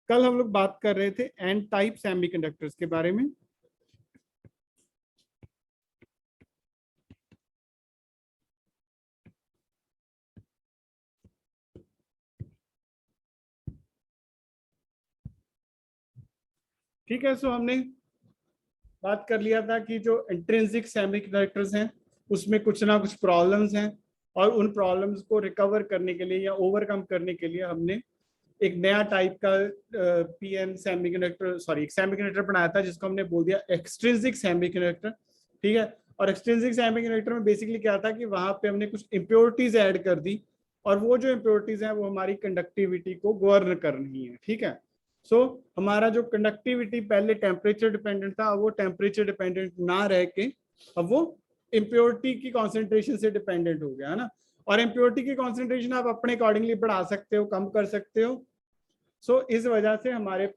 कल हम लोग बात कर रहे थे एन टाइप सेमीकंडक्टर्स के बारे में। ठीक है, सो हमने बात कर लिया था कि जो इंट्रिंसिक सेमीकंडक्टर्स हैं उसमें कुछ ना कुछ प्रॉब्लम्स हैं, और उन प्रॉब्लम्स को रिकवर करने के लिए या ओवरकम करने के लिए हमने एक नया टाइप का पीएन सेमीकंडक्टर एक सेमीकंडक्टर बनाया था जिसको हमने बोल दिया एक्सट्रिंसिक सेमीकंडक्टर। ठीक है, और एक्सट्रिंसिक सेमीकंडक्टर में बेसिकली क्या था कि वहां पे हमने कुछ इम्प्योरिटीज ऐड कर दी, और वो जो इम्प्योरिटीज हैं वो हमारी कंडक्टिविटी को गवर्न कर रही है। ठीक है, हमारा जो कंडक्टिविटी पहले टेम्परेचर डिपेंडेंट था, अब वो टेम्परेचर डिपेंडेंट ना रह के अब वो इम्प्योरिटी की कॉन्सेंट्रेशन से डिपेंडेंट हो गया है ना। और इम्प्योरिटी की कॉन्सेंट्रेशन आप अपने अकॉर्डिंगली बढ़ा सकते हो, कम कर सकते हो। इस वजह से हमारे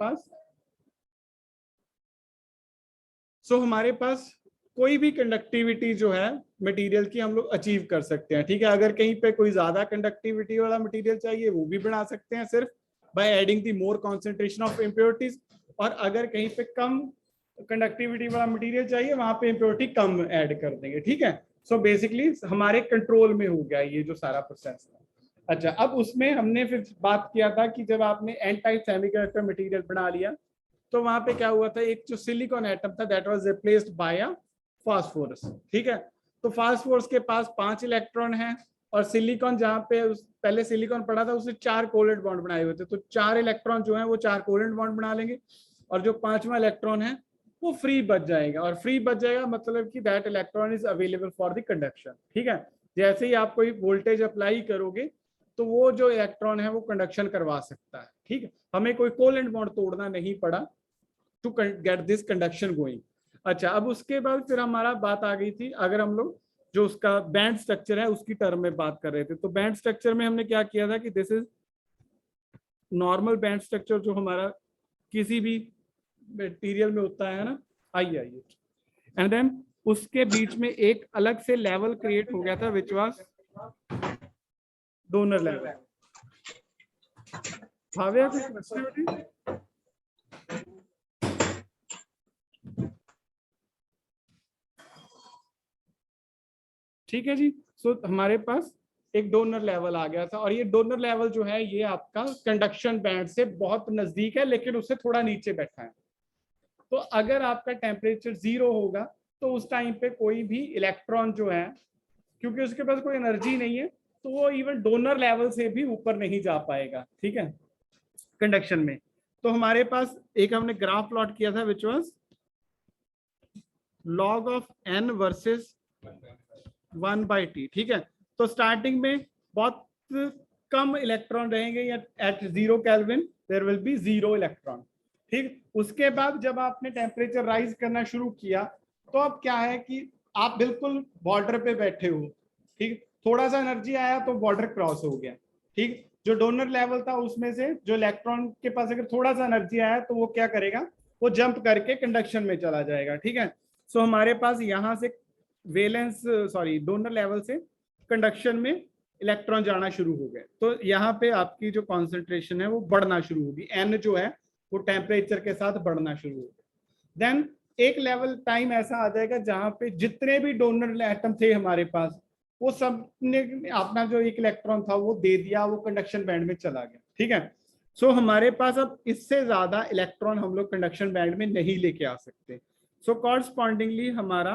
पास कोई भी कंडक्टिविटी जो है मटेरियल की हम लोग अचीव कर सकते हैं। ठीक है, अगर कहीं पे कोई ज्यादा कंडक्टिविटी वाला मटेरियल चाहिए वो भी बना सकते हैं सिर्फ by adding the more concentration of impurities, और अगर कहीं पे कम कंडक्टिविटी वाला मटेरियल चाहिए वहां पे इम्प्योरिटी कम ऐड कर देंगे। ठीक है, बेसिकली हमारे कंट्रोल में हो गया ये जो सारा प्रोसेस था। अच्छा, अब उसमें हमने फिर बात किया था कि जब आपने एन टाइप सेमीकंडक्टर मटेरियल बना लिया तो वहां पे क्या हुआ था, एक जो सिलिकॉन एटम था that was replaced by a phosphorus. ठीक है, तो फास्फोरस के पास 5 इलेक्ट्रॉन हैं, और सिलिकॉन जहां पे पहले सिलिकॉन पड़ा था उसने 4 कोवेलेंट बॉन्ड बनाए हुए थे, तो 4 इलेक्ट्रॉन जो है वो 4 कोवेलेंट बॉन्ड बना लेंगे, और जो 5वां इलेक्ट्रॉन है वो फ्री बच जाएगा। और फ्री बच जाएगा मतलब कि that electron is available for the conduction. ठीक है, जैसे ही आप कोई वोल्टेज अप्लाई करोगे तो वो जो इलेक्ट्रॉन है वो कंडक्शन करवा सकता है। ठीक है, हमें कोई कोवेलेंट बॉन्ड तोड़ना नहीं पड़ा to get this conduction going. अच्छा, अब उसके बाद फिर हमारा बात आ गई थी, अगर हम लोग जो उसका बैंड स्ट्रक्चर है उसकी टर्म में बात कर रहे थे, तो बैंड स्ट्रक्चर में हमने क्या किया था कि this is normal band structure जो हमारा किसी भी मटेरियल में होता है ना। आइए आइए, एंड देन उसके बीच में एक अलग से लेवल क्रिएट हो गया था विच वाज डोनर लेवल। भावे कुछ क्वेश्चन? ठीक है जी, हमारे पास एक डोनर लेवल आ गया था, और ये डोनर लेवल जो है ये आपका कंडक्शन बैंड से बहुत नजदीक है लेकिन उससे थोड़ा नीचे बैठा है। तो अगर आपका टेम्परेचर 0 होगा तो उस टाइम पे कोई भी इलेक्ट्रॉन जो है, क्योंकि उसके पास कोई एनर्जी नहीं है, तो वो इवन डोनर लेवल से भी ऊपर नहीं जा पाएगा। ठीक है, कंडक्शन में। तो हमारे पास एक हमने ग्राफ प्लॉट किया था which was log of N versus 1/t। ठीक है, तो स्टार्टिंग में बहुत कम इलेक्ट्रॉन रहेंगे, या at 0 kelvin there will be 0 electron. ठीक, उसके बाद जब आपने टेम्परेचर राइज करना शुरू किया तो अब क्या है कि आप बिल्कुल बॉर्डर पे बैठे हो। ठीक, थोड़ा सा एनर्जी आया तो बॉर्डर क्रॉस हो गया। ठीक, जो डोनर लेवल था उसमें से जो इलेक्ट्रॉन के पास अगर थोड़ा सा एनर्जी आया तो वो क्या करेगा, वो जंप करके कंडक्शन में चला जाएगा। ठीक है, हमारे पास यहां से वेलेंस डोनर लेवल से कंडक्शन में इलेक्ट्रॉन जाना शुरू हो गए, तो यहाँ पे आपकी जो कॉन्सेंट्रेशन है वो बढ़ना शुरू होगी, एन जो है वो टेम्परेचर के साथ बढ़ना शुरू होगा। देन एक लेवल टाइम ऐसा आ जाएगा जहां पे जितने भी डोनर एटम थे हमारे पास वो सब ने अपना जो एक इलेक्ट्रॉन था वो दे दिया, वो कंडक्शन बैंड में चला गया। ठीक है, हमारे पास अब इससे ज्यादा इलेक्ट्रॉन हम लोग कंडक्शन बैंड में नहीं लेके आ सकते। कॉरस्पॉन्डिंगली हमारा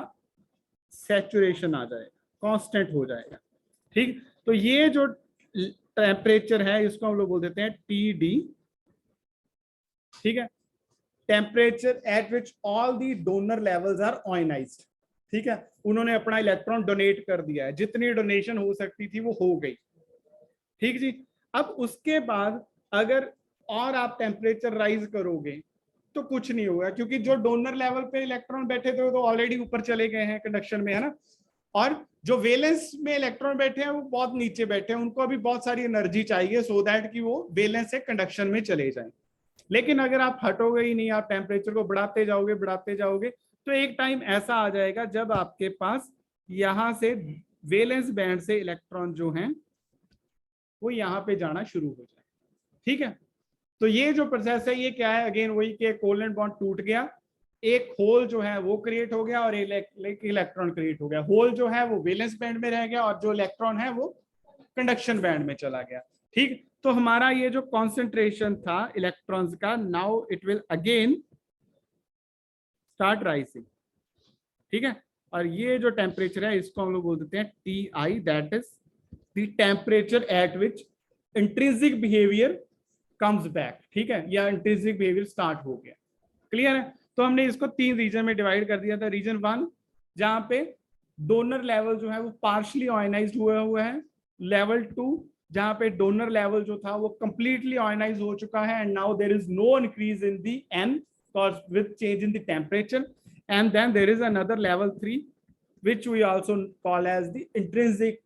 सैचुरेशन आ जाएगा, कांस्टेंट हो जाएगा। ठीक, तो ये जो टेम्परेचर है इसको हम लोग बोल देते हैं टी डी। ठीक है, temperature at which all the donor levels are ionized. ठीक है, उन्होंने अपना इलेक्ट्रॉन डोनेट कर दिया है, जितनी डोनेशन हो सकती थी वो हो गई। ठीक जी, अब उसके बाद अगर और आप टेम्परेचर राइज करोगे तो कुछ नहीं होगा, क्योंकि जो डोनर लेवल पे इलेक्ट्रॉन बैठे थे वो तो ऑलरेडी ऊपर चले गए हैं कंडक्शन में, है ना। और जो वैलेंस में इलेक्ट्रॉन बैठे हैं वो बहुत नीचे बैठे हैं, उनको अभी बहुत सारी एनर्जी चाहिए सो दैट कि वो वैलेंस से कंडक्शन में चले जाएं। लेकिन अगर आप हटोगे ही नहीं, आप टेम्परेचर को बढ़ाते जाओगे तो एक टाइम ऐसा आ जाएगा जब आपके पास यहां से वैलेंस बैंड से इलेक्ट्रॉन जो हैं वो यहाँ पे जाना शुरू हो जाए। ठीक है, तो ये जो प्रोसेस है ये क्या है, अगेन वही कि कोवलेंट बॉन्ड टूट गया, एक होल जो है वो क्रिएट हो गया और एक इलेक्ट्रॉन क्रिएट हो गया। होल जो है वो वैलेंस बैंड में रह गया और जो इलेक्ट्रॉन है वो कंडक्शन बैंड में चला गया। ठीक, तो हमारा ये जो कॉन्सेंट्रेशन था इलेक्ट्रॉन्स का, now it will again start rising. ठीक है, और ये जो टेम्परेचर है इसको हम लोग बोल देते हैं T I, that is the temperature at which intrinsic behaviour comes back. ठीक है, या इंट्रिंसिक बिहेवियर स्टार्ट हो गया। क्लियर है? तो हमने इसको 3 रीजन में डिवाइड कर दिया था। रीजन 1 जहां पे डोनर लेवल जो है वो पार्शियली आयोनाइज्ड हुआ है। लेवल 2 जहां पे डोनर लेवल जो था वो कंप्लीटली आयोनाइज हो चुका है and now there is no increase in the N with change in the temperature. And then there is another level 3 which we also call as the intrinsic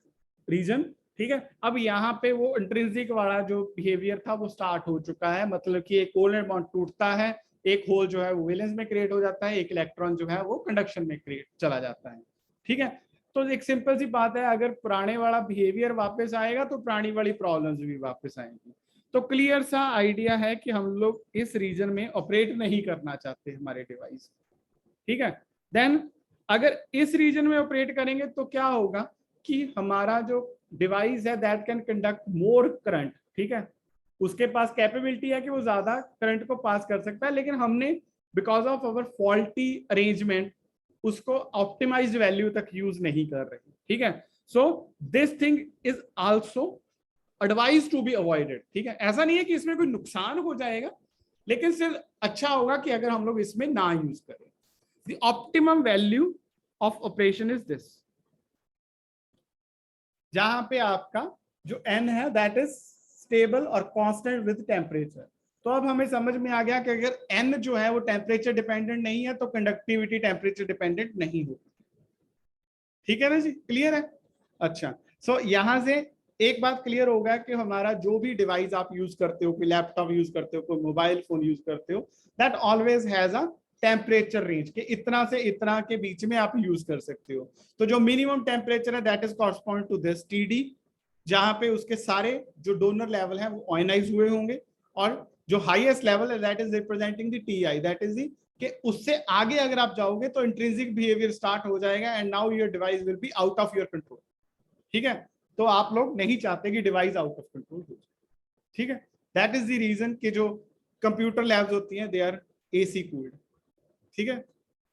region। ठीक है, अब यहाँ पे वो इंट्रिंसिक वाला जो बिहेवियर था वो स्टार्ट हो चुका है, मतलब कि एक कोवलेंट बॉन्ड टूटता है, एक होल जो है वो वैलेंस में क्रिएट हो जाता है, एक इलेक्ट्रॉन जो है वो कंडक्शन में क्रिएट चला जाता है। ठीक है, तो एक सिंपल सी बात है, अगर पुराने वाला बिहेवियर वापस आएगा तो पुरानी वाली प्रॉब्लम्स भी वापस आएंगी। तो क्लियर सा आइडिया है कि हम लोग इस रीजन में ऑपरेट नहीं करना चाहते हमारे डिवाइस। ठीक है, देन अगर इस रीजन में ऑपरेट करेंगे तो क्या होगा कि हमारा जो डिवाइस है that can conduct more current. ठीक है, उसके पास कैपेबिलिटी है कि वो ज्यादा करंट को पास कर सकता है, लेकिन हमने because of our faulty arrangement उसको ऑप्टिमाइज्ड वैल्यू तक यूज नहीं कर रहे। ठीक है, so this thing is also advise to be avoided. ठीक है, ऐसा नहीं है कि इसमें कोई नुकसान हो जाएगा, लेकिन सिर्फ अच्छा होगा कि अगर हम लोग इसमें ना यूज करें। The optimum value of operation is this, जहां पे आपका जो n है that is stable और constant with temperature। तो अब हमें समझ में आ गया कि अगर n जो है वो टेम्परेचर डिपेंडेंट नहीं है तो कंडक्टिविटी टेम्परेचर डिपेंडेंट नहीं होगी। ठीक है ना जी, क्लियर है? अच्छा, सो यहां से एक बात क्लियर होगा कि हमारा जो भी डिवाइस आप यूज करते हो, कोई लैपटॉप यूज करते हो, कोई मोबाइल फोन यूज करते हो, that always has a temperature range के इतना से इतना के बीच में आप यूज कर सकते हो। तो जो मिनिमम टेम्परेचर है that is correspond to this TD, जहां पे उसके सारे जो डोनर लेवल है वो आयोनाइज हुए होंगे, और जो हाईएस्ट लेवल है that is representing the TI, that is दी कि उससे आगे अगर आप जाओगे तो इंट्रिंसिक बिहेवियर स्टार्ट हो जाएगा and now your device will be out of your control. ठीक है, तो आप लोग नहीं चाहते कि डिवाइस आउट ऑफ कंट्रोल हो जाए। ठीक है, दैट इज द रीजन कि जो कंप्यूटर लैब्स होती हैं दे आर एसी कूल्ड। ठीक है,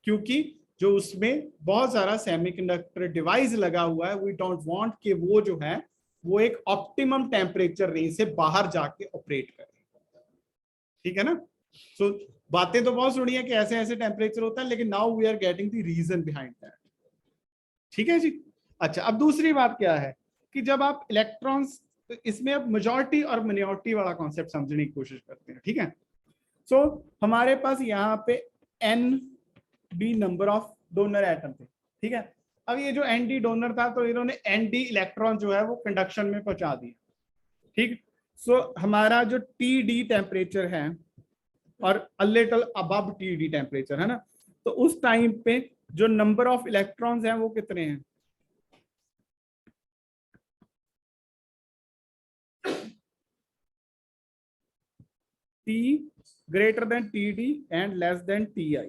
क्योंकि जो उसमें बहुत सारा सेमीकंडक्टर डिवाइस लगा हुआ है, वी डोंट वांट कि वो जो है वो एक ऑप्टिमम टेम्परेचर रेंज से बाहर जाके ऑपरेट करे। ठीक है ना? सो बातें तो बहुत सुनी है कि ऐसे ऐसे टेम्परेचर होता है, लेकिन now we are getting the reason behind that. ठीक है जी। अच्छा, अब दूसरी बात क्या है कि जब आप इलेक्ट्रॉन्स, इसमें अब मेजॉरिटी और मिनॉरिटी वाला कॉन्सेप्ट समझने की कोशिश करते हैं। ठीक है, सो हमारे पास यहाँ पे N D number of donor atom थे। ठीक है, अब ये जो एन डी डोनर था तो इन्होंने एन डी इलेक्ट्रॉन जो है वो कंडक्शन में पहुंचा दिया। ठीक, सो हमारा जो टी डी टेम्परेचर है और a little above T D temperature है ना, तो उस टाइम पे जो नंबर ऑफ इलेक्ट्रॉन्स हैं वो कितने हैं? T greater than TD and less than TI।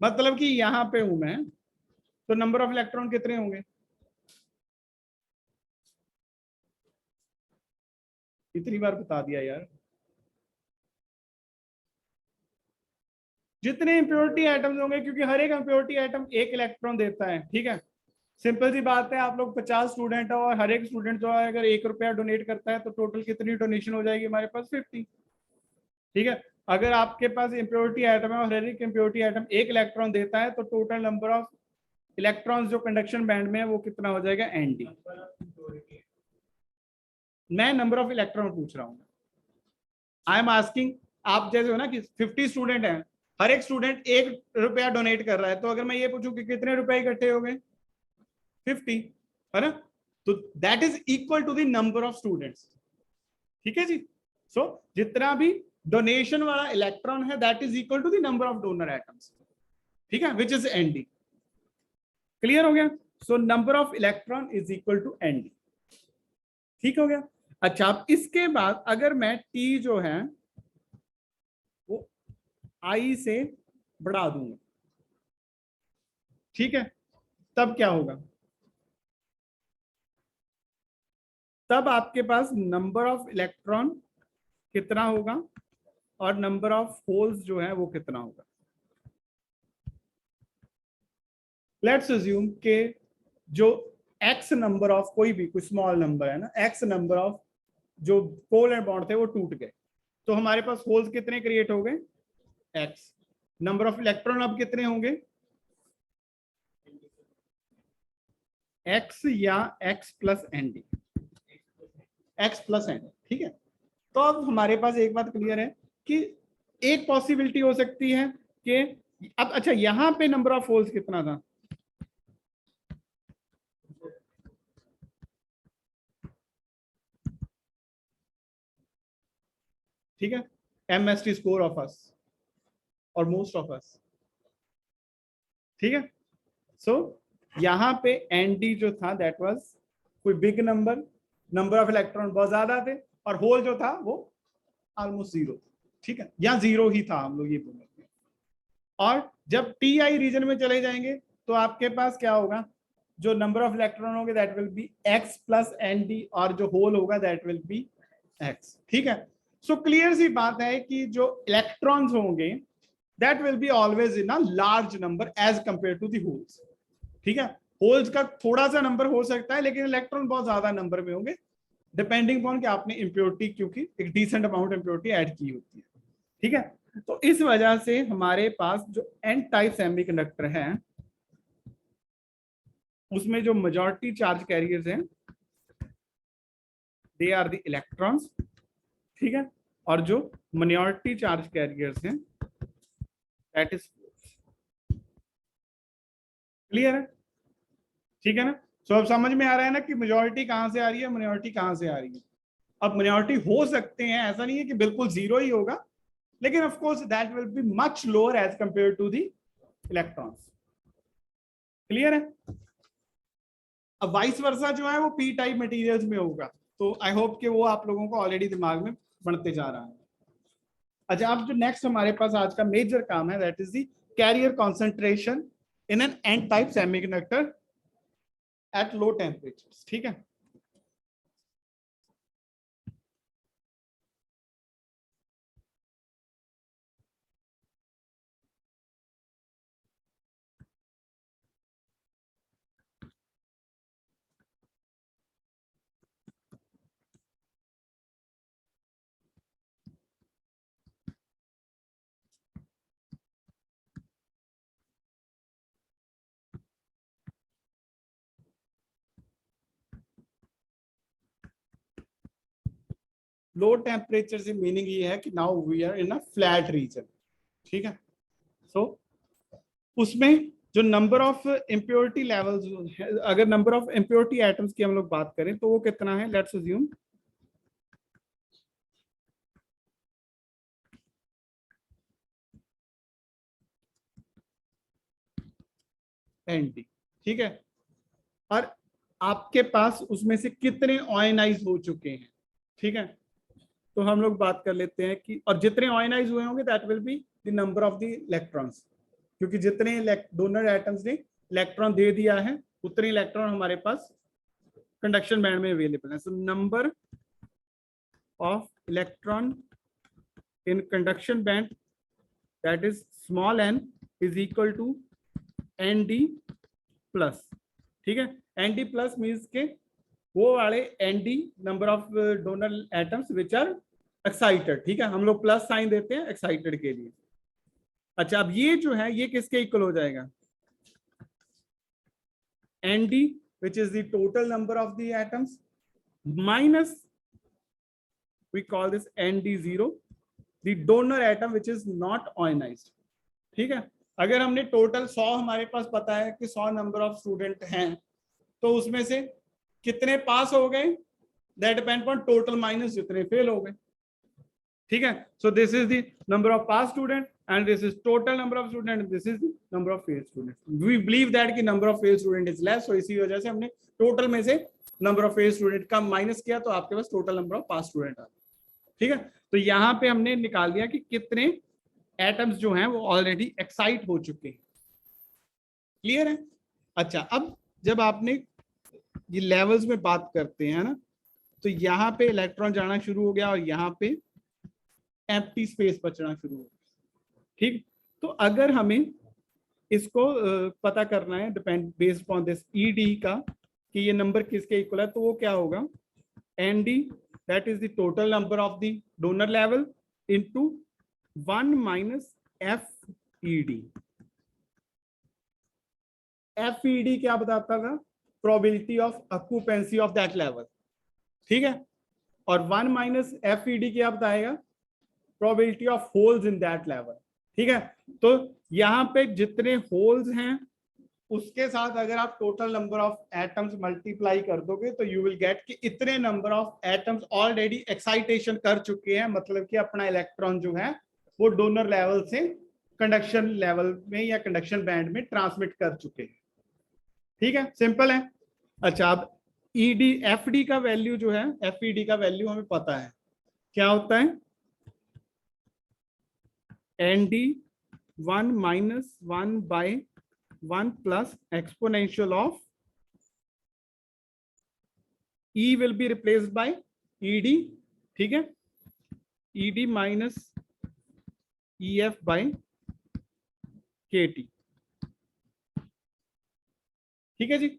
मतलब कि यहां पे हूं मैं, तो नंबर ऑफ इलेक्ट्रॉन कितने होंगे? कितनी बार बता दिया यार। जितने इंप्योरिटी एटम्स होंगे, क्योंकि हर एक इंप्योरिटी एटम एक इलेक्ट्रॉन देता है। ठीक है, सिंपल सी बात है, आप लोग 50 स्टूडेंट हो और हर एक स्टूडेंट जो है अगर 1 रुपया डोनेट करता है तो टोटल कितनी डोनेशन हो जाएगी हमारे पास? 50। ठीक है, अगर आपके पास इंप्योरिटी एटम है और हर एक इंप्योरिटी एटम एक इलेक्ट्रॉन देता है तो टोटल नंबर ऑफ इलेक्ट्रॉन्स जो कंडक्शन बैंड में है वो कितना हो जाएगा? एनडी। मैं नंबर ऑफ इलेक्ट्रॉन पूछ रहा हूं, आई एम आस्किंग। आप जैसे हो ना कि 50 स्टूडेंट हैं, हर एक स्टूडेंट 1 रुपया डोनेट कर रहा है, तो अगर मैं ये पूछूं कि कितने रुपए इकट्ठे हो गए? 50, है ना? तो that is equal to the number of students. ठीक है जी। सो जितना भी डोनेशन वाला इलेक्ट्रॉन है that is equal to the number of donor atoms. ठीक है, विच इज एनडी। क्लियर हो गया? So number of electron is equal to Nd। ठीक हो गया। अच्छा, अब इसके बाद अगर मैं T जो है वो I से बढ़ा दूंगा, ठीक है, तब क्या होगा? तब आपके पास नंबर ऑफ इलेक्ट्रॉन कितना होगा और नंबर ऑफ होल्स जो है वो कितना होगा। लेट्स अज्यूम के जो x नंबर ऑफ कोई स्मॉल नंबर है ना, x नंबर ऑफ जो कोवैलेंट बॉन्ड थे वो टूट गए, तो हमारे पास होल्स कितने क्रिएट हो गए? x। नंबर ऑफ इलेक्ट्रॉन अब कितने होंगे? x या x plus Nd, x plus Nd, ठीक है। तो अब हमारे पास एक बात क्लियर है कि एक पॉसिबिलिटी हो सकती है कि अब अच्छा यहां पे नंबर ऑफ होल्स कितना था? ठीक है, MST स्कोर ऑफ अस और मोस्ट ऑफ अस, ठीक है। सो यहां पे Nd जो था दैट वाज कोई big number, number of electron बहुत ज्यादा थे, और होल जो था वो ऑलमोस्ट जीरो था, ठीक है, या जीरो ही था, हम लोग ये बोल रहे हैं। और जब Ti रीजन में चले जाएंगे तो आपके पास क्या होगा? जो नंबर ऑफ इलेक्ट्रॉन होंगे that will B x plus Nd, और जो होल होगा दैट विल बी x, ठीक है। सो क्लियर सी बात है कि जो इलेक्ट्रॉन्स होंगे that will be always in a large number as compare to the holes, ठीक है। होल्स का थोड़ा सा नंबर हो सकता है लेकिन इलेक्ट्रॉन बहुत ज्यादा नंबर में होंगे, डिपेंडिंग अपॉन कि आपने इम्प्योरिटी, क्योंकि एक डिसेंट अमाउंट इम्प्योरिटी ऐड की होती है, ठीक है। तो इस वजह से हमारे पास जो एन टाइप सेमीकंडक्टर है उसमें जो मेजॉरिटी चार्ज कैरियर्स हैं दे आर द इलेक्ट्रॉन्स, ठीक है, और जो माइनॉरिटी चार्ज कैरियर्स हैं दैट इज, क्लियर है, ठीक है ना। सो अब समझ में आ रहा है ना कि मेजॉरिटी कहां से आ रही है, माइनॉरिटी कहां से आ रही है। अब माइनॉरिटी हो सकते हैं, ऐसा नहीं है कि बिल्कुल जीरो ही होगा, लेकिन of course that will be much lower as compare to the electrons, clear है। अब वाइस वर्सा जो है वो पी टाइप मटेरियल्स में होगा, तो आई होप कि वो आप लोगों को ऑलरेडी दिमाग में बढ़ते जा रहा है। अच्छा, अब जो नेक्स्ट हमारे पास आज का मेजर काम है that is the carrier concentration in N N type semiconductor at low temperatures, ठीक है। लो टेम्परेचर से मीनिंग ये है कि now we are in a flat region, ठीक है। सो उसमें जो नंबर ऑफ इम्प्योरिटी लेवल्स, अगर नंबर ऑफ इम्प्योरिटी एटम्स की हम लोग बात करें तो वो कितना है? लेट्स अज्यूम Nd, ठीक है। और आपके पास उसमें से कितने ऑयनाइज हो चुके हैं, ठीक है। तो हम लोग बात कर लेते हैं कि और जितने ऑयनाइज हुए होंगे that will be the number of the electrons, क्योंकि जितने डोनर एटम्स ने इलेक्ट्रॉन दे दिया है उतने इलेक्ट्रॉन हमारे पास कंडक्शन बैंड में अवेलेबल है। So number of electron in conduction band that is small n is equal to Nd plus, ठीक है। Nd प्लस मीन्स के वो वाले Nd number of donor atoms which are excited, ठीक है, हम लोग प्लस साइन देते हैं एक्साइटेड के लिए। अच्छा, अब ये जो है ये किसके इक्वल हो जाएगा? Nd which is the total number of the atoms minus we call this Nd0 the donor atom which is not ionized, ठीक है। अगर हमने टोटल 100 हमारे पास पता है कि 100 नंबर ऑफ स्टूडेंट हैं, तो उसमें से कितने पास हो गए that depend on total minus जितने फेल हो गए, ठीक है। So this is the number of pass student and this is total number of student, this is number of failed student. We believe that कि number of failed student is less, so इसी वजह से हमने total में से number of failed student का minus किया, तो आपके पास total number of pass student आ, ठीक है। तो यहाँ पे हमने निकाल दिया कि कितने एटम्स जो हैं वो ऑलरेडी एक्साइट हो चुके हैं। क्लियर है? अच्छा, अब जब आपने ये लेवल्स में बात करते हैं ना, तो यहाँ पे इलेक्ट्रॉन जाना शुरू हो गया और यहाँ पे एम्प्टी स्पेस बचना शुरू हो गया, ठीक। तो अगर हमें इसको पता करना है depend based upon this ED का कि ये नंबर किसके इक्वल है, तो वो क्या होगा, N D that is the total number of the donor level into 1 minus F E D. F E D क्या बताता था, probability of occupancy of that level, ठीक है। और 1 माइनस एफ ई डी क्या बताएगा, probability of holes in that level, ठीक है। तो यहाँ पे जितने होल्स हैं उसके साथ अगर आप total number of atoms multiply कर दोगे तो यू विल गेट कि इतने number of atoms already excitation कर चुके हैं, मतलब कि अपना इलेक्ट्रॉन जो है वो डोनर लेवल से कंडक्शन लेवल में या कंडक्शन बैंड में ट्रांसमिट कर चुके हैं, ठीक है, सिंपल है। अच्छा, अब ईडी एफ डी का वैल्यू जो है, एफ ई डी का वैल्यू हमें पता है क्या होता है, N D 1 minus 1 by 1 plus exponential of E will be replaced by E D, ठीक है, E D minus E F by K T, ठीक है जी।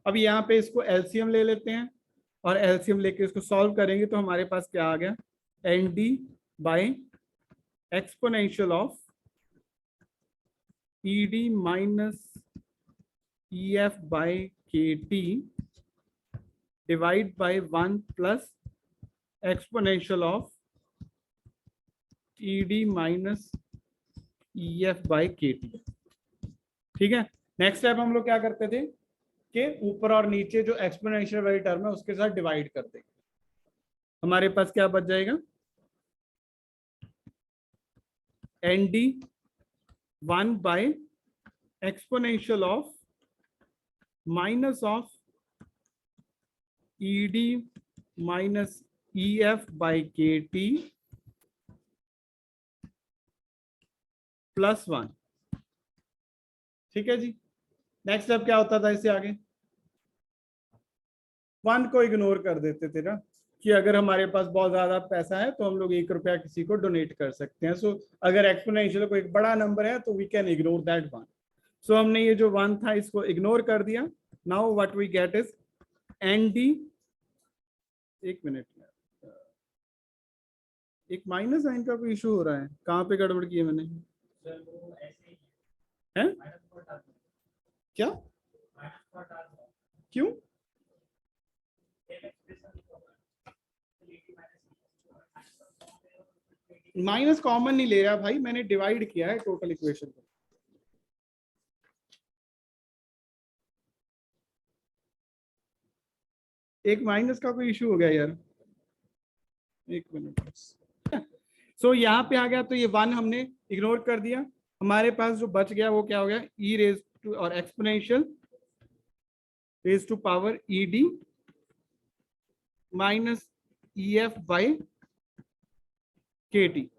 अब यहाँ पे इसको एलसीएम ले लेते हैं और एलसीएम लेके इसको सॉल्व करेंगे तो हमारे पास क्या आ गया, N D by exponential of E D minus E F by K T divide by 1 plus exponential of E D minus E F by K T, ठीक है। नेक्स्ट स्टेप हम लोग क्या करते थे कि ऊपर और नीचे जो एक्सपोनेंशियल वाली टर्म है उसके साथ डिवाइड कर देंगे, हमारे पास क्या बच जाएगा, N D 1 by exponential of minus of E D minus E F by K T plus 1, ठीक है जी। नेक्स्ट स्टेप क्या होता था इससे आगे, 1 को इग्नोर कर देते थे ना, कि अगर हमारे पास बहुत ज्यादा पैसा है तो हम लोग 1 रुपया किसी को डोनेट कर सकते हैं। सो अगर एक्सपोनेंशियल को एक बड़ा नंबर है तो we can ignore that 1। So हमने ये जो 1 था इसको इग्नोर कर दिया। Now what we get is N D, एक मिनट, एक माइनस साइन का कोई इशू हो रहा है, कहाँ पे गड़बड़ की है मैंने, है क्या, क्यों, माइनस कॉमन नहीं ले रहा भाई, मैंने डिवाइड किया है टोटल इक्वेशन को। एक माइनस का कोई इशू हो गया यार, एक मिनट। सो यहाँ पे आ गया, तो ये 1 हमने इग्नोर कर दिया, हमारे पास जो बच गया वो क्या हो गया, ई रेज टू और exponential raise to power E D minus E F by K T,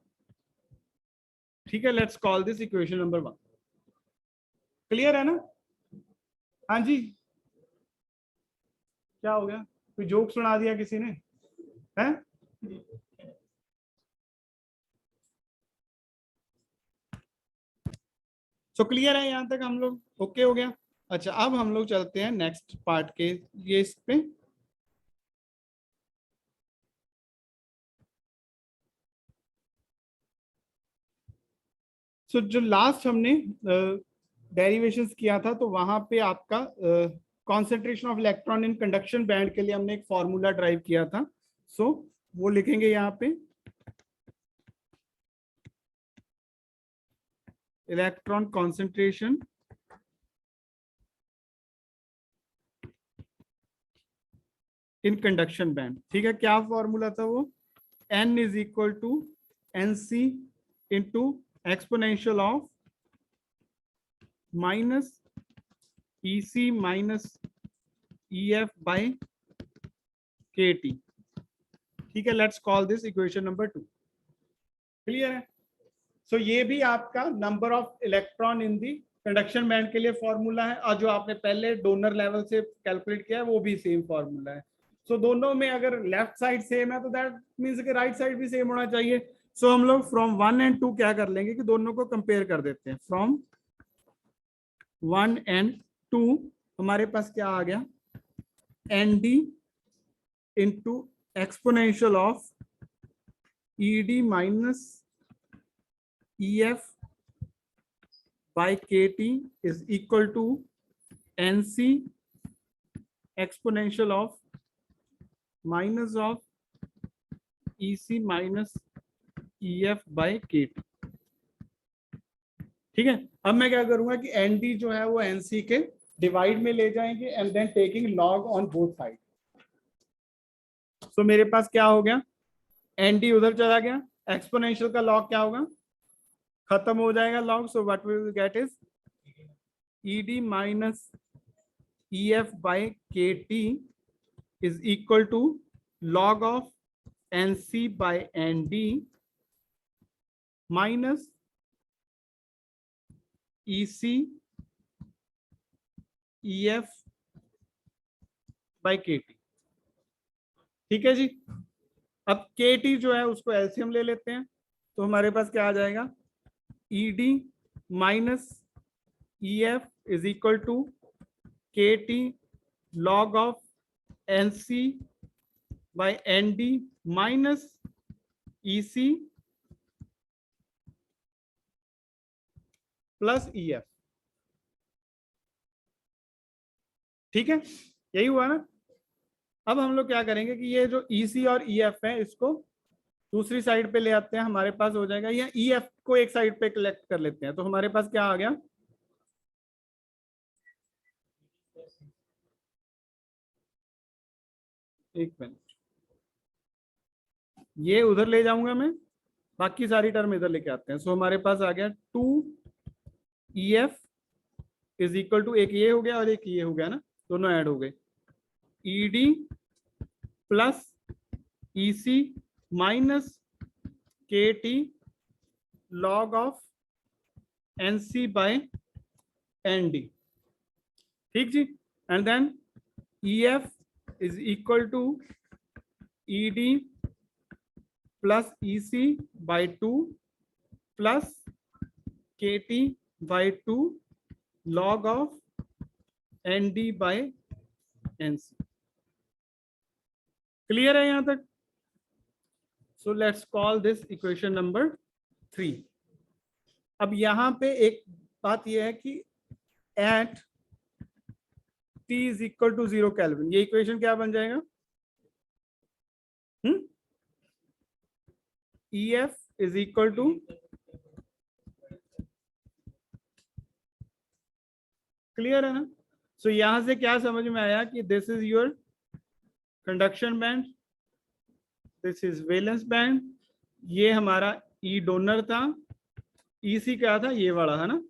ठीक है। Let's call this equation number 1। Clear है ना? हाँ जी, क्या हो गया, कोई जोक सुना दिया किसी ने, है? सो क्लियर है, यहां तक हम लोग ओके हो गया। अच्छा, अब हम लोग चलते हैं नेक्स्ट पार्ट के ये इस पे। सो जो लास्ट हमने डेरिवेशंस किया था, तो वहां पे आपका concentration of electron in conduction band के लिए हमने एक फॉर्मूला ड्राइव किया था। सो वो लिखेंगे यहाँ पे, electron concentration in conduction band, ठीक है। क्या फॉर्मूला था वो, N is equal to NC into exponential of minus EC minus EF by KT। ठीक है, let's call this equation number 2। Clear है? सो ये भी आपका number of electron in the conduction band के लिए फॉर्मूला है, और जो आपने पहले डोनर लेवल से कैलकुलेट किया है वो भी सेम फॉर्मूला है। सो दोनों में अगर लेफ्ट साइड सेम है तो दैट मीन्स कि राइट साइड भी सेम होना चाहिए। सो हम लोग फ्रॉम 1 एंड 2 क्या कर लेंगे कि दोनों को कंपेयर कर देते हैं। फ्रॉम 1 एंड 2 हमारे पास क्या आ गया, ND into exponential of ED minus EF by KT is equal to NC exponential of minus of EC minus EF by KT। ठीक है, अब मैं क्या करूंगा कि ND जो है वो NC के डिवाइड में ले जाएंगे and then taking log on both side. So मेरे पास क्या हो गया, ND उधर चला गया, एक्सपोनेंशियल का लॉग क्या होगा, खत्म हो जाएगा log. So what we will get is ED minus EF by KT is equal to log of NC by ND minus EC EF by KT। ठीक है जी, अब KT जो है उसको एलसीएम ले लेते हैं, तो हमारे पास क्या आ जाएगा, ED minus EF is equal to KT log of NC by ND minus EC plus EF। ठीक है, यही हुआ ना। अब हम लोग क्या करेंगे कि ये जो EC और EF है इसको दूसरी साइड पे ले आते हैं, हमारे पास हो जाएगा, या EF को एक साइड पे कलेक्ट कर लेते हैं, तो हमारे पास क्या आ गया, एक मिनट, ये उधर ले जाऊंगा मैं, बाकी सारी टर्म इधर लेके आते हैं। सो हमारे पास आ गया 2EF इज इक्वल टू, एक ये हो गया और एक ये हो गया ना, दोनों ऐड हो गए, ED plus EC minus KT log of NC by ND। ठीक जी, and then EF is equal to ED plus EC by 2 plus KT by 2 log of ND by NC। Clear है यहां तक? So let's call this equation number 3। अब यहां पे एक बात यह है कि at T is equal to 0 kelvin, ये इक्वेशन क्या बन जाएगा, EF is equal to, clear है ना। सो यहां से क्या समझ में आया कि this is your conduction band, this is valence band, ये हमारा E डोनर था, EC क्या था, ये वाला है ना।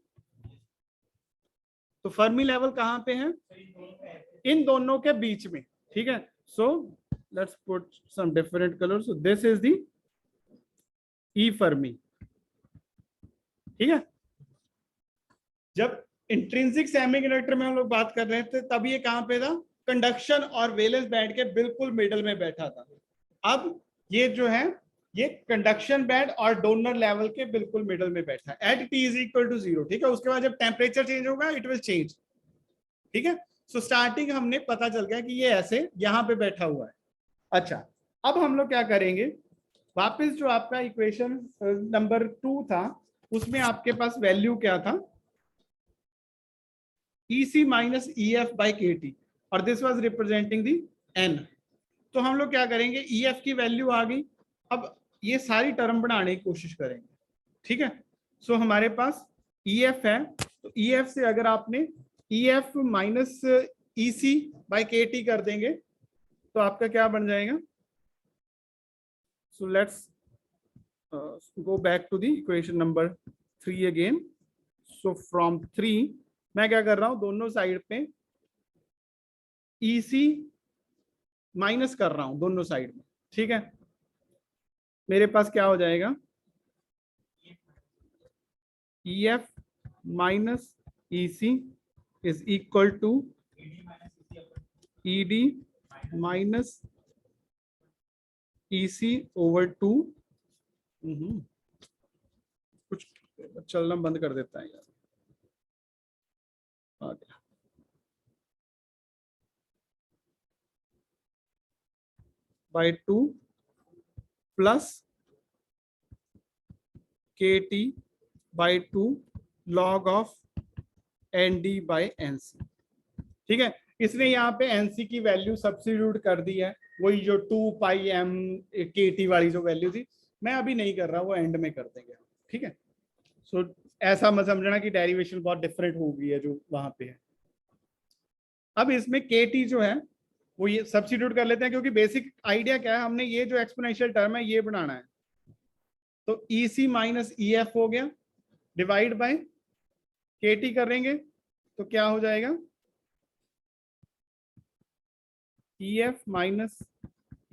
तो फर्मी लेवल कहां पे है, इन दोनों के बीच में। ठीक है, so let's put some different colour. So this is the E Fermi. ठीक है, जब इंट्रिंसिक सेमीकंडक्टर में हम लोग बात कर रहे थे तब ये कहां पे था, कंडक्शन और वैलेंस बैंड के बिल्कुल मिडल में बैठा था। अब ये जो है ये कंडक्शन बैंड और डोनर लेवल के बिल्कुल मिडल में बैठा है at T is equal to 0। ठीक है, उसके बाद जब टेम्परेचर चेंज होगा इट विल चेंज। ठीक है, सो स्टार्टिंग हमने पता चल गया कि ये ऐसे यहां पे बैठा हुआ है। अच्छा, अब हम लोग क्या करेंगे, वापस जो आपका इक्वेशन नंबर 2 था उसमें आपके पास वैल्यू क्या था, EC minus EF by KT, और this was representing the N। तो हम लोग क्या करेंगे, EF की वैल्यू आ गई, अब ये सारी टर्म बनाने की कोशिश करेंगे। ठीक है, सो हमारे पास EF है, तो EF से अगर आपने EF minus EC by KT कर देंगे तो आपका क्या बन जाएगा। So let's go back to the equation number 3 again. So from 3 मैं क्या कर रहा हूं, दोनों साइड पे EC माइनस कर रहा हूं दोनों साइड में। ठीक है, मेरे पास क्या हो जाएगा, EF minus EC is equal to ED minus EC over 2। कुछ चलना बंद कर देता है यार, आ गया। By 2 plus KT by 2 log of ND by NC। ठीक है, इसने यहाँ पे NC की वैल्यू सब्स्टिट्यूट कर दी है, वही जो 2 पाई m KT वाली जो वैल्यू थी। मैं अभी नहीं कर रहा, वो एंड में कर देंगे। ठीक है, सो ऐसा मत समझना कि डेरिवेशन बहुत डिफरेंट हो गई है जो वहां पे है। अब इसमें KT जो है वो ये सब्स्टिट्यूट कर लेते हैं, क्योंकि बेसिक आइडिया क्या है, हमने ये जो एक्सपोनेंशियल टर्म है ये बनाना है। तो EC माइनस EF हो गया, डिवाइड बाय KT करेंगे तो क्या हो जाएगा, EF minus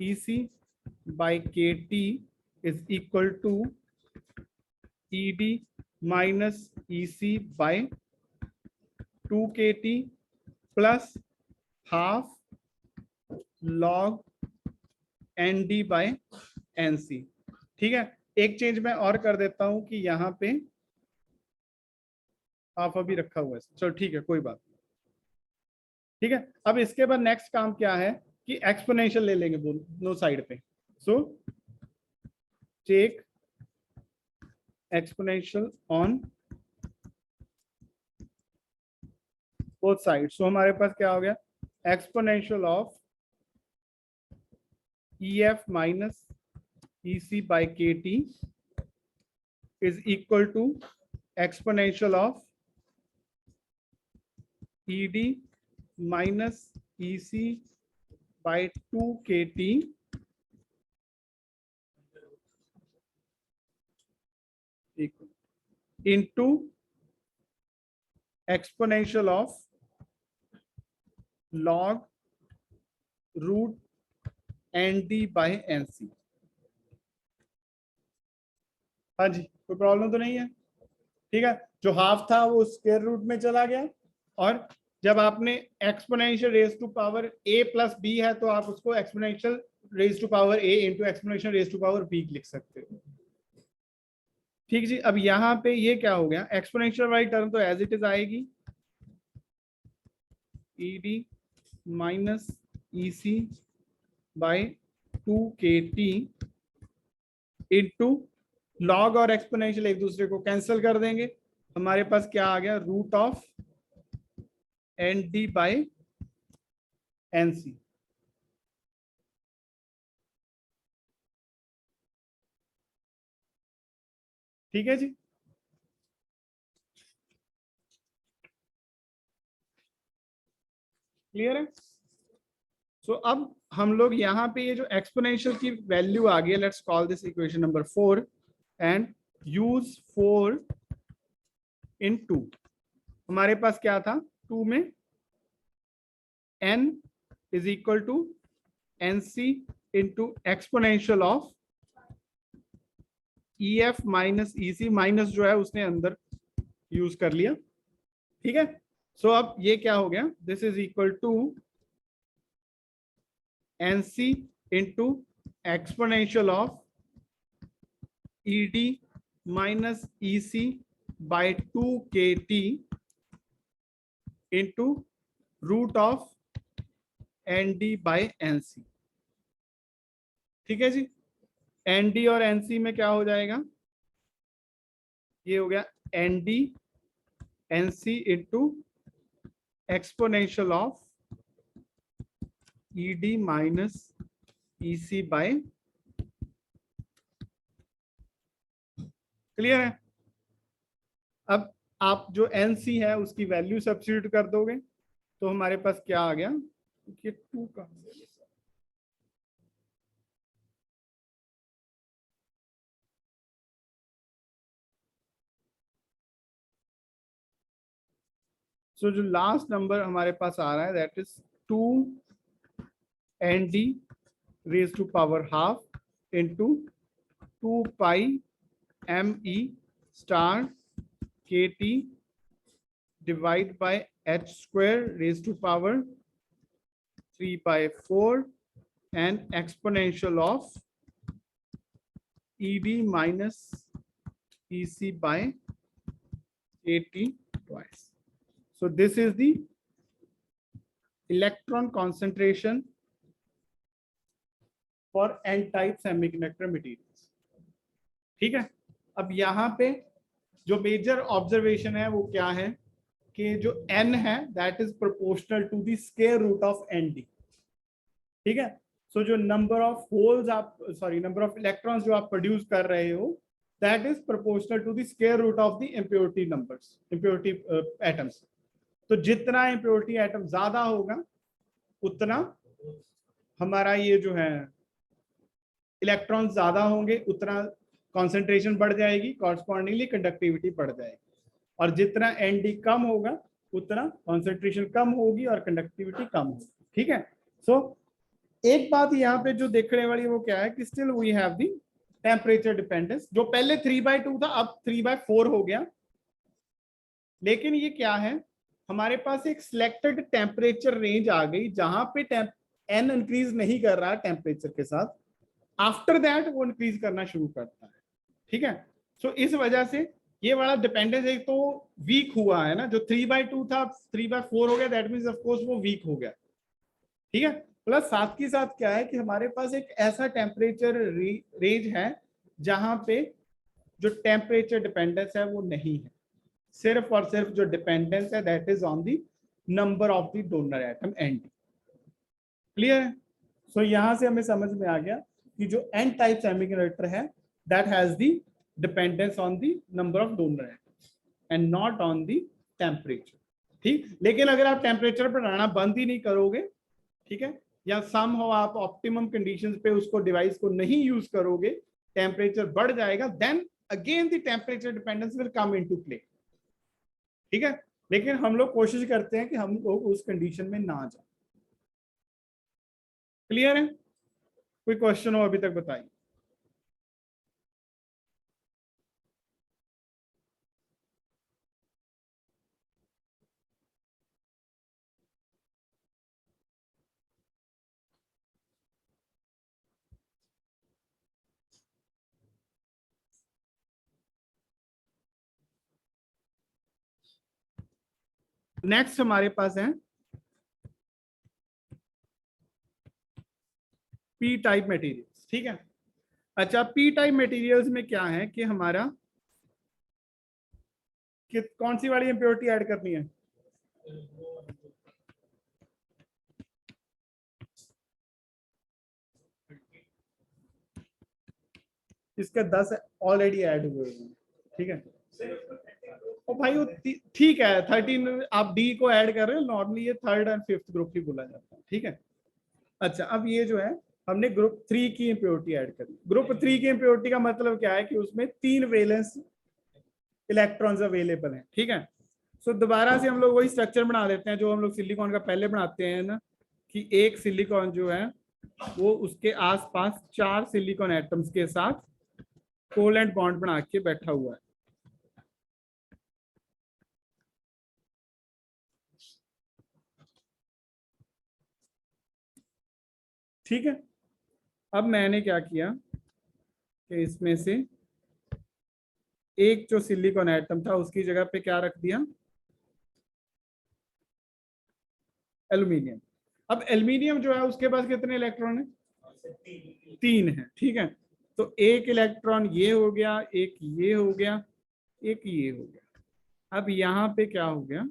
EC by KT is equal to ED minus EC by 2KT plus half log ND by NC। ठीक है, एक चेंज मैं और कर देता हूं कि यहां पे हाफ अभी रखा हुआ है, चलो ठीक है कोई बात नहीं। ठीक है, अब इसके बाद नेक्स्ट काम क्या है कि एक्सपोनेंशियल ले लेंगे दोनों साइड पे। So take exponential on both side. So हमारे पास क्या हो गया, exponential of EF minus EC by KT is equal to exponential of ED minus EC by 2KT into exponential of log root ND by NC। हाँ जी, कोई problem तो नहीं है। ठीक है, जो हाफ था वो स्क्वायर रूट में चला गया, और जब आपने exponential raise to power a plus B है तो आप उसको exponential raise to power a into exponential raise to power b लिख सकते हो। ठीक जी, अब यहाँ पे ये क्या हो गया, एक्सपोनेंशियल वाली टर्म तो एज इट इज आएगी, ED minus EC by 2KT into log और एक्सपोनेंशियल एक दूसरे को कैंसिल कर देंगे, हमारे पास क्या आ गया, root of ND by NC। ठीक है जी, क्लियर है। सो अब हम लोग यहाँ पे ये जो एक्सपोनेंशियल की वैल्यू आ गई है, let's call this equation number 4 and use 4 in 2। हमारे पास क्या था, 2 में n is equal to NC into exponential of EF minus EC, minus जो है उसने अंदर यूज कर लिया। ठीक है, सो अब ये क्या हो गया, this is equal to NC into exponential of ED minus EC by 2KT into root of ND by NC। ठीक है जी, ND और NC में क्या हो जाएगा, ये हो गया ND NC into exponential of ED minus EC by, clear है। अब आप जो NC है उसकी वैल्यू सब्स्टिट्यूट कर दोगे तो हमारे पास क्या आ गया, ये 2 का सो जो लास्ट नंबर हमारे पास आ रहा है that is 2nd raise to power half into 2πme star kt divide by h square raise to power 3/4 and exponential of ed minus ec by kt twice. So this is the electron concentration for n-type semiconductor materials. ठीक है, अब यहाँ पे जो major observation है वो क्या है कि जो n है that is proportional to the square root of nd. ठीक है, सो जो नंबर ऑफ होल्स आप नंबर ऑफ इलेक्ट्रॉन्स जो आप प्रोड्यूस कर रहे हो that is proportional to the square root of the impurity numbers, impurity atoms. तो जितना इम्प्योरिटी एटम ज्यादा होगा उतना हमारा ये जो है इलेक्ट्रॉन ज्यादा होंगे, उतना कॉन्सेंट्रेशन बढ़ जाएगी, कॉरस्पॉन्डिंगली कंडक्टिविटी बढ़ जाएगी. और जितना एनडी कम होगा उतना कॉन्सेंट्रेशन कम होगी और कंडक्टिविटी कम होगी. ठीक है, सो एक बात यहाँ पे जो देखने वाली वो क्या है कि still we have the temperature dependence. जो पहले 3/2 था अब 3/4 हो गया. लेकिन ये क्या है, हमारे पास एक सिलेक्टेड टेम्परेचर रेंज आ गई जहां पे एन इंक्रीज नहीं कर रहा टेम्परेचर के साथ. आफ्टर दैट वो इंक्रीज करना शुरू करता है. ठीक है, सो इस वजह से ये वाला डिपेंडेंस एक तो वीक हुआ है ना. जो 3/2 था 3/4 हो गया, दैट मीन्स ऑफ कोर्स वो वीक हो गया. ठीक है, प्लस साथ के साथ क्या है कि हमारे पास एक ऐसा टेम्परेचर रेंज है जहां पे जो टेम्परेचर डिपेंडेंस है वो नहीं है. सिर्फ और सिर्फ जो डिपेंडेंस है that is on the number of the donor atom nd. Clear है? सो यहां से हमें समझ में आ गया कि जो n टाइप सेमीकंडक्टर है that has the dependence on the number of donor atoms and not on the temperature. ठीक, लेकिन अगर आप टेम्परेचर बढ़ाना बंद ही नहीं करोगे, ठीक है, या सम हो आप ऑप्टिमम कंडीशंस पे उसको डिवाइस को नहीं यूज करोगे, टेम्परेचर बढ़ जाएगा, then again the temperature dependence will come into play. ठीक है, लेकिन हम लोग कोशिश करते हैं कि हम लोग उस कंडीशन में ना जाए. क्लियर है? कोई क्वेश्चन हो अभी तक बताइए. नेक्स्ट हमारे पास है पी टाइप मटेरियल्स. ठीक है, अच्छा पी टाइप मटेरियल्स में क्या है कि हमारा कि कौन सी वाली इम्प्योरिटी ऐड करनी है? इसके 10 ऑलरेडी ऐड हुए हैं. ठीक है, और भाई वो ठीक है 13 आप डी को ऐड कर रहे हो. नॉर्मली ये 3rd और 5th ग्रुप ही बोला जाता है. ठीक है, अच्छा अब ये जो है हमने ग्रुप 3 की इम्प्योरिटी ऐड करी. ग्रुप 3 की इम्प्योरिटी का मतलब क्या है कि उसमें 3 वैलेंस इलेक्ट्रॉन्स अवेलेबल हैं. ठीक है, सो दोबारा से हम लोग वही स्ट्रक्चर बना देते हैं जो हम लोग सिलिकॉन का पहले बनाते हैं ना, कि एक सिलिकॉन जो है वो उसके आसपास 4 सिलिकॉन एटम्स के साथ कोवेलेंट बॉन्ड बना के बैठा हुआ है. ठीक है, अब मैंने क्या किया कि इसमें से एक जो सिलिकॉन एटम था उसकी जगह पे क्या रख दिया, एल्यूमिनियम. अब एल्यूमिनियम जो है उसके पास कितने इलेक्ट्रॉन है? 3 है. ठीक है, तो एक इलेक्ट्रॉन ये हो गया, एक ये हो गया, एक ये हो गया. अब यहाँ पे क्या हो गया,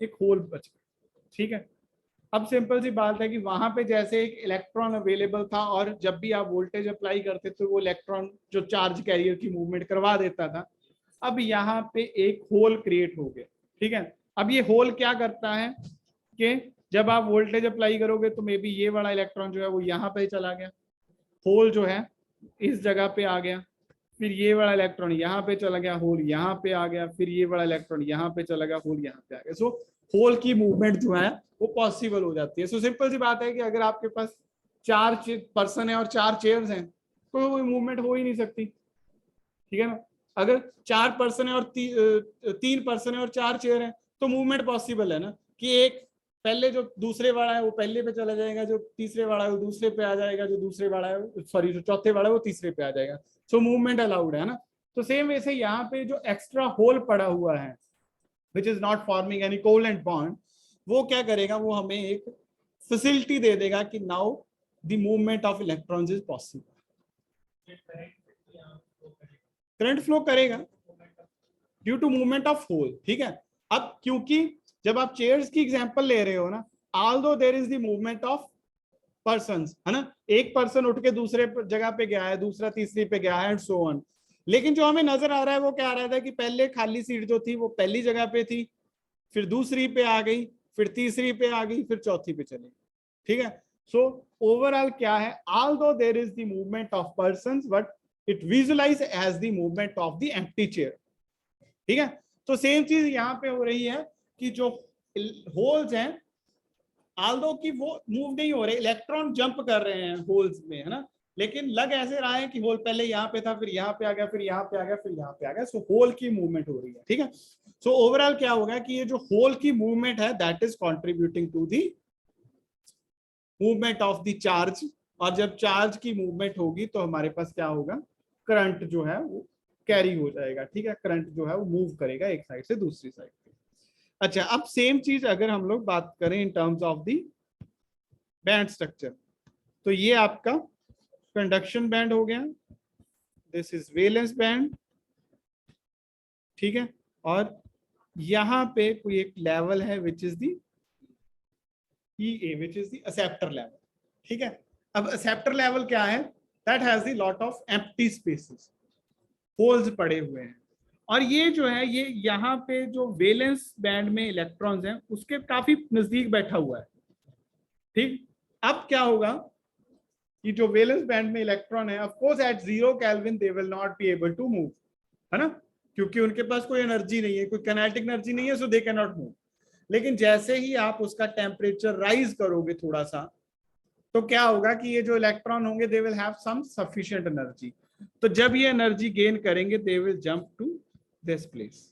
एक होल बच गया. ठीक है, अब सिंपल सी बात है कि वहां पे जैसे एक इलेक्ट्रॉन अवेलेबल था और जब भी आप वोल्टेज अप्लाई करते तो वो इलेक्ट्रॉन जो चार्ज कैरियर की मूवमेंट करवा देता था. अब यहाँ पे एक होल क्रिएट हो गया. ठीक है, अब ये होल क्या करता है कि जब आप वोल्टेज अप्लाई करोगे तो मे बी ये वाला इलेक्ट्रॉन जो है वो यहाँ पे चला गया, होल जो है इस जगह पे आ गया, फिर ये वाला इलेक्ट्रॉन यहाँ पे चला गया, होल यहाँ पे आ गया, फिर ये वाला इलेक्ट्रॉन यहाँ पे चला गया, होल यहाँ पे आ गया। सो होल की मूवमेंट जो है वो पॉसिबल हो जाती है। सो सिंपल सी बात है कि अगर आपके पास 4 पर्सन है और 4 चेयर्स हैं तो कोई मूवमेंट हो ही नहीं सकती, ठीक है ना। अगर 4 पर्सन है और 3 पर्सन है और 4 चेयर है तो मूवमेंट पॉसिबल है ना, कि एक पहले जो दूसरे वाला है वो पहले पे चला जाएगा, जो तीसरे वाला है वो दूसरे पे आ जाएगा, जो दूसरे वाला है सॉरी जो चौथे वाला है वो तीसरे पे आ जाएगा। सो मूवमेंट अलाउड है ना। तो सेम वैसे यहाँ पे जो एक्स्ट्रा होल पड़ा हुआ है which is not forming any covalent bond, वो क्या करेगा, वो हमें एक फैसिलिटी दे देगा कि now the movement of electrons is possible. Current flow करेगा due to movement of hole, ठीक है। अब क्योंकि जब आप चेयर्स की एग्जांपल ले रहे हो ना, although there is the movement of persons, है ना, एक पर्सन उठ के दूसरे जगह पे गया है, दूसरा तीसरी पे गया है एंड सो ऑन, लेकिन जो हमें नजर आ रहा है वो क्या आ रहा था कि पहले खाली सीट जो थी वो पहली जगह पे थी, फिर दूसरी पे आ गई, फिर तीसरी पे आ गई, फिर चौथी पे चली, ठीक है। सो ओवरऑल क्या है, although there is the movement of persons but it visualize as the movement of the empty chair, ठीक है। तो सेम चीज यहाँ पे हो रही है कि जो होल्स हैं ऑल्दो कि वो मूव नहीं हो रहे, इलेक्ट्रॉन जंप कर रहे हैं होल्स में, है ना, लेकिन लग ऐसे रहा है कि होल पहले यहाँ पे था, फिर यहाँ पे आ गया, फिर यहाँ पे आ गया, फिर यहाँ पे आ गया। सो होल की मूवमेंट हो रही है, ठीक है। सो ओवरऑल क्या होगा कि ये जो होल की मूवमेंट है that is contributing to the movement of the charge, और जब चार्ज की मूवमेंट होगी तो हमारे पास क्या होगा, करंट जो है वो कैरी हो जाएगा, ठीक है, करंट जो है वो मूव करेगा एक साइड से दूसरी साइड पे। अच्छा, अब सेम चीज अगर हम लोग बात करें in terms of the band structure, तो ये आपका कंडक्शन बैंड हो गया, दिस इज वैलेंस बैंड, ठीक है, और यहां पे कोई एक लेवल है which is the EA which is the acceptor level, ठीक है। अब एक्सेप्टर लेवल क्या है, that has the lot of empty spaces, holes पड़े हुए हैं, और ये जो है ये यहाँ पे जो वैलेंस बैंड में इलेक्ट्रॉन्स हैं उसके काफी नजदीक बैठा हुआ है, ठीक। अब क्या होगा कि जो वैलेंस बैंड में इलेक्ट्रॉन है of course at 0 kelvin they will not be able to move, है ना, क्योंकि उनके पास कोई एनर्जी नहीं है, कोई काइनेटिक एनर्जी नहीं है, सो दे कैन नॉट मूव। लेकिन जैसे ही आप उसका टेम्परेचर राइज करोगे थोड़ा सा, तो क्या होगा कि ये जो इलेक्ट्रॉन होंगे they will have some sufficient energy, तो जब ये एनर्जी गेन करेंगे they will jump to this place,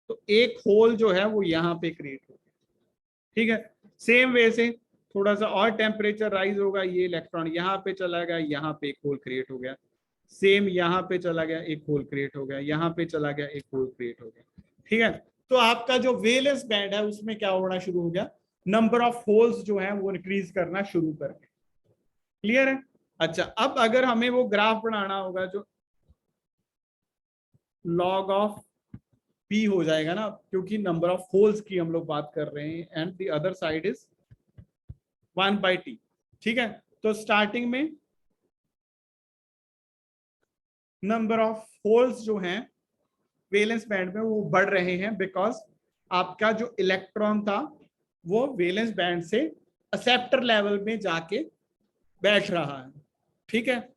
तो एक होल जो है वो यहाँ पे क्रिएट हो गया, ठीक है। सेम वे से थोड़ा सा और टेम्परेचर राइज होगा, ये इलेक्ट्रॉन यहाँ पे चला गया, यहाँ पे एक होल क्रिएट हो गया, सेम यहाँ पे चला गया, एक होल क्रिएट हो गया, यहाँ पे चला गया, एक होल क्रिएट हो गया, ठीक है। तो आपका जो वैलेंस बैंड है उसमें क्या होना शुरू हो गया, नंबर ऑफ होल्स जो है वो इंक्रीज करना शुरू कर गए, क्लियर है। अच्छा, अब अगर हमें वो ग्राफ बनाना होगा जो लॉग ऑफ पी हो जाएगा ना, क्योंकि नंबर ऑफ होल्स की हम लोग बात कर रहे हैं and the other side is 1/t, ठीक है। तो स्टार्टिंग में नंबर ऑफ होल्स जो हैं वैलेंस बैंड में वो बढ़ रहे हैं बिकॉज आपका जो इलेक्ट्रॉन था वो वैलेंस बैंड से एक्सेप्टर लेवल में जाके बैठ रहा है, ठीक है।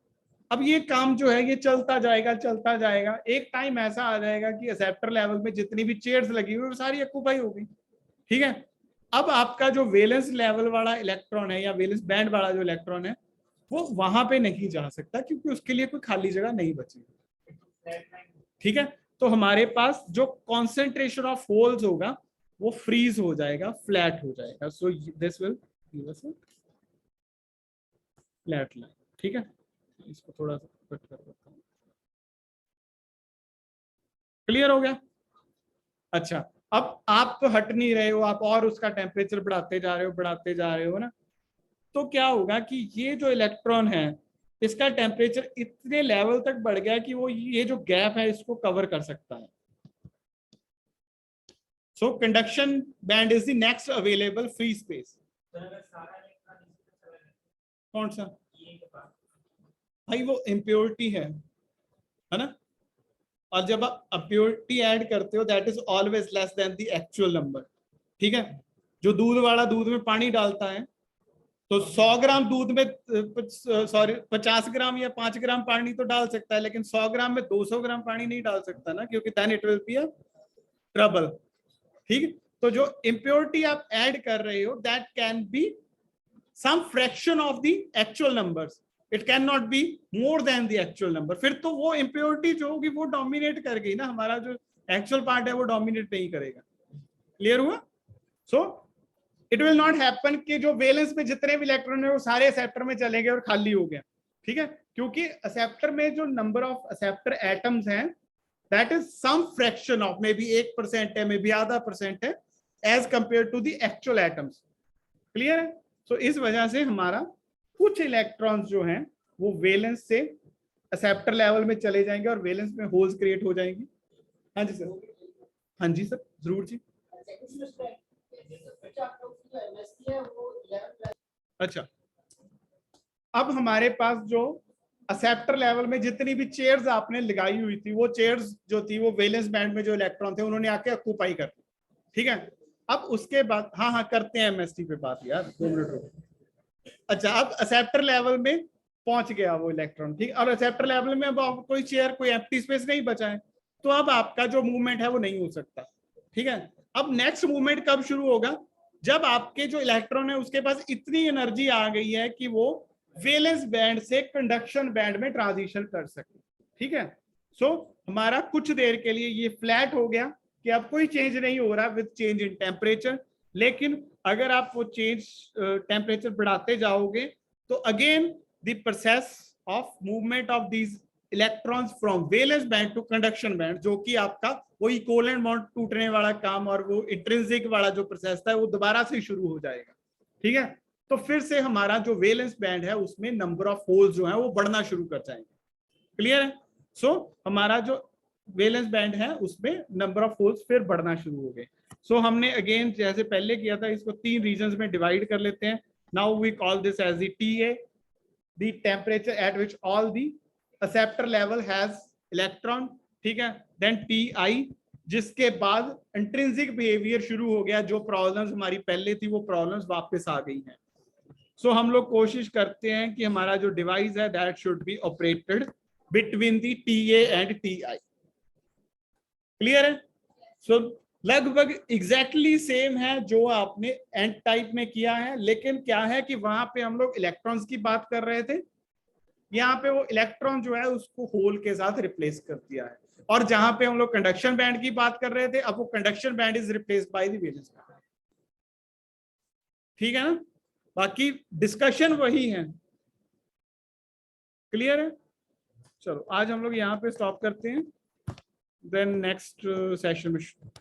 अब ये काम जो है ये चलता जाएगा, एक टाइम ऐसा आ जाएगा कि एक्सेप्टर लेवल में जितनी भी चेयर्स लगी हुई वो सारी ऑक्यूपाई हो गई, ठीक है। अब आपका जो वैलेंस लेवल वाला इलेक्ट्रॉन है या वैलेंस बैंड वाला जो इलेक्ट्रॉन है वो वहां पे नहीं जा सकता क्योंकि उसके लिए कोई खाली जगह नहीं बची, ठीक है। तो हमारे पास जो कॉन्सेंट्रेशन ऑफ होल्स होगा वो फ्रीज हो जाएगा, फ्लैट हो जाएगा, so this will give us a flat line, ठीक है। इसको थोड़ा सा कट कर देता हूं, क्लियर हो गया। अच्छा, अब आप तो हट नहीं रहे हो, आप और उसका टेम्परेचर बढ़ाते जा रहे हो ना, तो क्या होगा कि ये जो इलेक्ट्रॉन है इसका टेम्परेचर इतने लेवल तक बढ़ गया कि वो ये जो गैप है इसको कवर कर सकता है। So conduction band is the next available free space. कौन सा भाई, वो इम्प्योरिटी है ना, और जब आप इम्प्योरिटी ऐड करते हो that is always less than the actual number, ठीक है। जो दूध वाला दूध में पानी डालता है तो 100 ग्राम दूध में 50 ग्राम या 5 ग्राम पानी तो डाल सकता है, लेकिन 100 ग्राम में 200 ग्राम पानी नहीं डाल सकता ना, क्योंकि then it will be a trouble. ठीक, तो जो इम्प्योरिटी आप ऐड कर रहे हो that can be some fraction of the actual numbers, it can not be more than the actual number. फिर तो वो इम्प्योरिटी जो होगी वो डोमिनेट कर गई ना, हमारा जो एक्चुअल पार्ट है वो डोमिनेट नहीं करेगा। क्लियर हुआ? So it will not happen कि जो वैलेंस में जितने भी इलेक्ट्रॉन है वो सारे एक्सेप्टर में चले गए और खाली हो गया। ठीक है, क्योंकि एक्सेप्टर में जो नंबर ऑफ एक्सेप्टर एटम्स हैं that is some fraction of may be 1% है, मे बी आधा % है as compare to the actual atoms. Clear है? सो इस वजह से हमारा कुछ इलेक्ट्रॉन्स जो हैं वो वैलेंस से एक्सेप्टर लेवल में चले जाएंगे और वैलेंस में होल्स क्रिएट हो जाएंगी। हाँ जी सर, हाँ जी सर, जरूर जी। अच्छा, अब हमारे पास जो एक्सेप्टर लेवल में जितनी भी चेयर्स आपने लगाई हुई थी, वो चेयर्स जो थी वो वैलेंस बैंड में जो इलेक्ट्रॉन थे उन्होंने आके ऑक्यूपाई कर ली। ठीक है, अब उसके बाद हाँ हाँ करते हैं एमएसटी पे बात यार, 2 मिनट रुको। अच्छा, अब एक्सेप्टर लेवल में पहुंच गया वो इलेक्ट्रॉन। ठीक, और एक्सेप्टर लेवल में अब कोई चेयर, कोई एम्प्टी स्पेस नहीं बचा है, तो अब आपका जो मूवमेंट है वो नहीं हो सकता। ठीक है, अब नेक्स्ट मूवमेंट कब शुरू होगा? जब आपके जो इलेक्ट्रॉन है उसके पास इतनी एनर्जी आ गई है कि वो वैलेंस बैंड से कंडक्शन बैंड में ट्रांजिशन कर सके। ठीक है, सो हमारा कुछ देर के लिए ये फ्लैट हो गया कि अब कोई चेंज नहीं हो रहा विद चेंज इन टेम्परेचर, लेकिन अगर आप वो चेंज टेम्परेचर बढ़ाते जाओगे तो again the process of movement of these electrons from valence band to conduction band, जो कि आपका वो इक्विवेलेंट बॉन्ड टूटने वाला काम और वो इंट्रिंसिक वाला जो प्रोसेस था वो दोबारा से शुरू हो जाएगा। ठीक है, तो फिर से हमारा जो वैलेंस बैंड है उसमें नंबर ऑफ होल्स जो है वो बढ़ना शुरू कर जाएंगे। क्लियर है? सो हमारा जो वैलेंस बैंड है उसमें नंबर ऑफ होल्स फिर बढ़ना शुरू हो गए। सो हमने अगेन जैसे पहले किया था इसको 3 रीजन्स में डिवाइड कर लेते हैं। Now we call this as the TA, the temperature at which all the acceptor level has electron. ठीक है, देन TI, जिसके बाद इंट्रिंसिक बिहेवियर शुरू हो गया, जो प्रॉब्लम्स हमारी पहले थी वो प्रॉब्लम्स वापस आ गई हैं। सो हम लोग कोशिश करते हैं कि हमारा जो डिवाइस है that should be operated between the TA and TI। Clear है? सो लगभग एग्जैक्टली सेम है जो आपने एन टाइप में किया है, लेकिन क्या है कि वहां पे हम लोग इलेक्ट्रॉन्स की बात कर रहे थे, यहाँ पे वो इलेक्ट्रॉन जो है उसको होल के साथ रिप्लेस कर दिया है, और जहां पे हम लोग कंडक्शन बैंड की बात कर रहे थे अब वो conduction band is replaced by the valence band. ठीक है ना, बाकी डिस्कशन वही है। क्लियर है? चलो आज हम लोग यहाँ पे स्टॉप करते हैं, देन नेक्स्ट सेशन में